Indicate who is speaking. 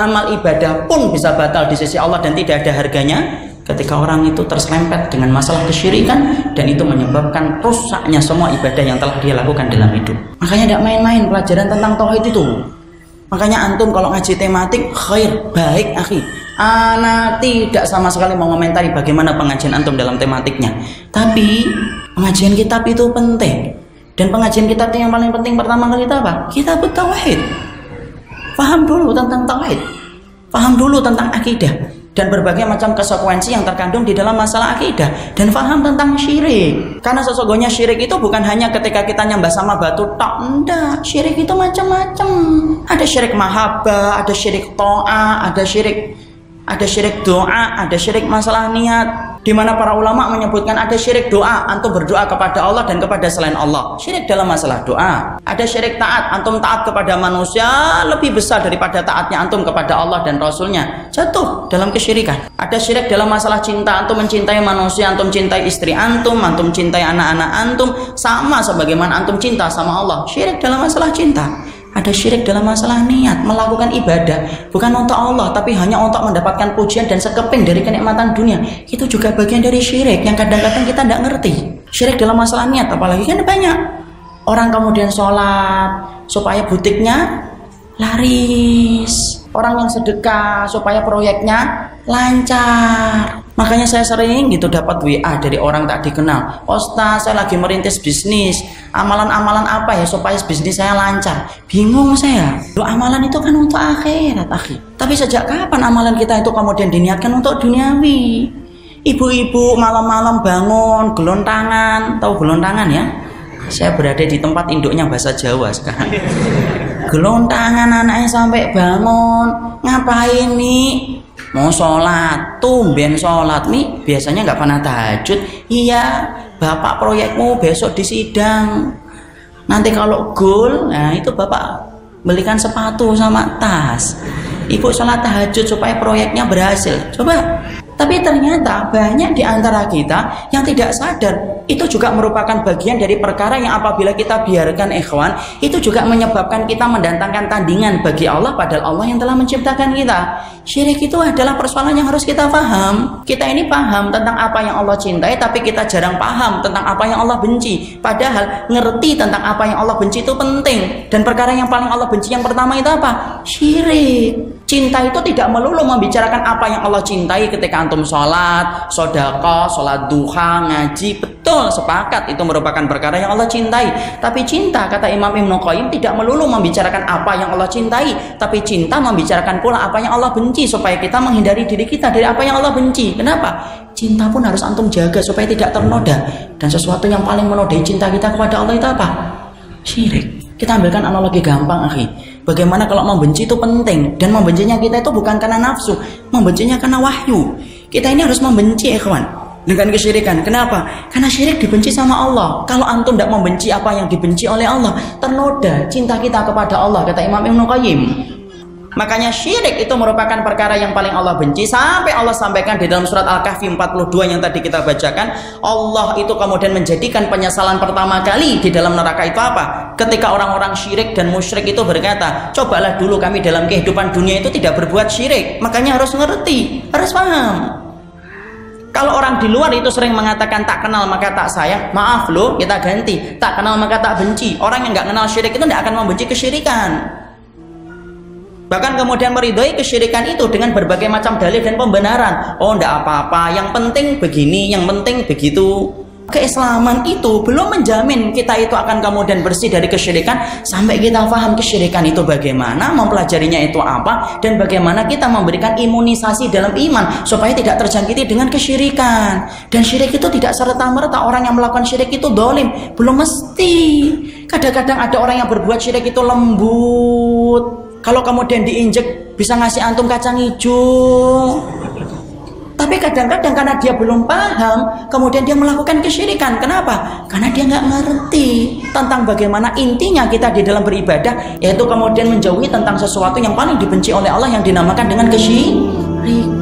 Speaker 1: amal ibadah pun bisa batal di sisi Allah dan tidak ada harganya ketika orang itu terselempet dengan masalah kesyirikan, dan itu menyebabkan rusaknya semua ibadah yang telah dia lakukan dalam hidup. Makanya tidak main-main pelajaran tentang tauhid itu. Makanya antum kalau ngaji tematik khair, baik akhi. Ana tidak sama sekali mengomentari bagaimana pengajian antum dalam tematiknya, tapi pengajian kitab itu penting. Dan pengajian kitab yang paling penting pertama kali itu apa? Kitab tauhid. Paham dulu tentang tauhid, paham dulu tentang akidah dan berbagai macam konsekuensi yang terkandung di dalam masalah akidah, dan faham tentang syirik. Karena sesungguhnya syirik itu bukan hanya ketika kita nyembah sama batu tok, enggak. Syirik itu macam-macam. Ada syirik mahabbah, ada syirik to'ah, ada syirik doa, ada syirik masalah niat. Di mana para ulama menyebutkan ada syirik doa, antum berdoa kepada Allah dan kepada selain Allah, syirik dalam masalah doa. Ada syirik taat, antum taat kepada manusia lebih besar daripada taatnya antum kepada Allah dan Rasulnya, jatuh dalam kesyirikan. Ada syirik dalam masalah cinta, antum mencintai manusia, antum cintai istri antum cintai anak-anak antum, sama sebagaimana antum cinta sama Allah, syirik dalam masalah cinta. Ada syirik dalam masalah niat, melakukan ibadah bukan untuk Allah tapi hanya untuk mendapatkan pujian dan sekeping dari kenikmatan dunia. Itu juga bagian dari syirik yang kadang-kadang kita tidak ngerti. Syirik dalam masalah niat, apalagi kan banyak orang kemudian sholat supaya butiknya laris, orang yang sedekah supaya proyeknya lancar. Makanya saya sering gitu dapat WA dari orang tak dikenal, Ustaz saya lagi merintis bisnis, amalan-amalan apa ya supaya bisnis saya lancar. Bingung saya, amalan itu kan untuk akhirat akhi. Tapi sejak kapan amalan kita itu kemudian diniatkan untuk duniawi? Ibu-ibu malam-malam bangun gelontangan, tahu gelontangan ya? Saya berada di tempat induknya bahasa Jawa sekarang. Gelontangan anaknya sampai bangun, ngapain nih? Mau sholat, tumben sholat nih, biasanya nggak pernah tahajud. Iya, bapak proyekmu besok di sidang. Nanti kalau goal, nah itu bapak belikan sepatu sama tas. Ibu sholat tahajud supaya proyeknya berhasil. Coba. Tapi ternyata banyak di antara kita yang tidak sadar itu juga merupakan bagian dari perkara yang apabila kita biarkan ikhwan, itu juga menyebabkan kita mendatangkan tandingan bagi Allah padahal Allah yang telah menciptakan kita. Syirik itu adalah persoalan yang harus kita paham. Kita ini paham tentang apa yang Allah cintai, tapi kita jarang paham tentang apa yang Allah benci. Padahal ngerti tentang apa yang Allah benci itu penting. Dan perkara yang paling Allah benci yang pertama itu apa? Syirik. Cinta itu tidak melulu membicarakan apa yang Allah cintai ketika antum sholat, sodaqah, sholat duha, ngaji. Betul, sepakat itu merupakan perkara yang Allah cintai. Tapi cinta, kata Imam Ibnu Qayyim, tidak melulu membicarakan apa yang Allah cintai, tapi cinta membicarakan pula apa yang Allah benci, supaya kita menghindari diri kita dari apa yang Allah benci. Kenapa? Cinta pun harus antum jaga supaya tidak ternoda. Dan sesuatu yang paling menodai cinta kita kepada Allah itu apa? Syirik. Kita ambilkan analogi gampang akhi. Bagaimana kalau membenci itu penting, dan membencinya kita itu bukan karena nafsu, membencinya karena wahyu. Kita ini harus membenci ikhwan dengan kesyirikan. Kenapa? Karena syirik dibenci sama Allah. Kalau antum tidak membenci apa yang dibenci oleh Allah, ternoda cinta kita kepada Allah, kata Imam Ibnu Qayyim. Makanya syirik itu merupakan perkara yang paling Allah benci, sampai Allah sampaikan di dalam surat Al-Kahfi 42 yang tadi kita bacakan, Allah itu kemudian menjadikan penyesalan pertama kali di dalam neraka itu apa? Ketika orang-orang syirik dan musyrik itu berkata, cobalah dulu kami dalam kehidupan dunia itu tidak berbuat syirik. Makanya harus ngerti, harus paham. Kalau orang di luar itu sering mengatakan tak kenal maka tak sayang, maaf loh, kita ganti, tak kenal maka tak benci. Orang yang nggak kenal syirik itu tidak akan membenci kesyirikan. Bahkan kemudian meridhoi kesyirikan itu dengan berbagai macam dalil dan pembenaran. Oh, enggak apa-apa, yang penting begini, yang penting begitu. Keislaman itu belum menjamin kita itu akan kemudian bersih dari kesyirikan sampai kita paham kesyirikan itu bagaimana, mempelajarinya itu apa, dan bagaimana kita memberikan imunisasi dalam iman supaya tidak terjangkiti dengan kesyirikan. Dan syirik itu tidak serta-merta orang yang melakukan syirik itu dolim, belum mesti. Kadang-kadang ada orang yang berbuat syirik itu lembut, kalau kemudian diinjek bisa ngasih antum kacang hijau. Tapi kadang-kadang karena dia belum paham, kemudian dia melakukan kesyirikan. Kenapa? Karena dia nggak ngerti tentang bagaimana intinya kita di dalam beribadah, yaitu kemudian menjauhi tentang sesuatu yang paling dibenci oleh Allah yang dinamakan dengan kesyirikan.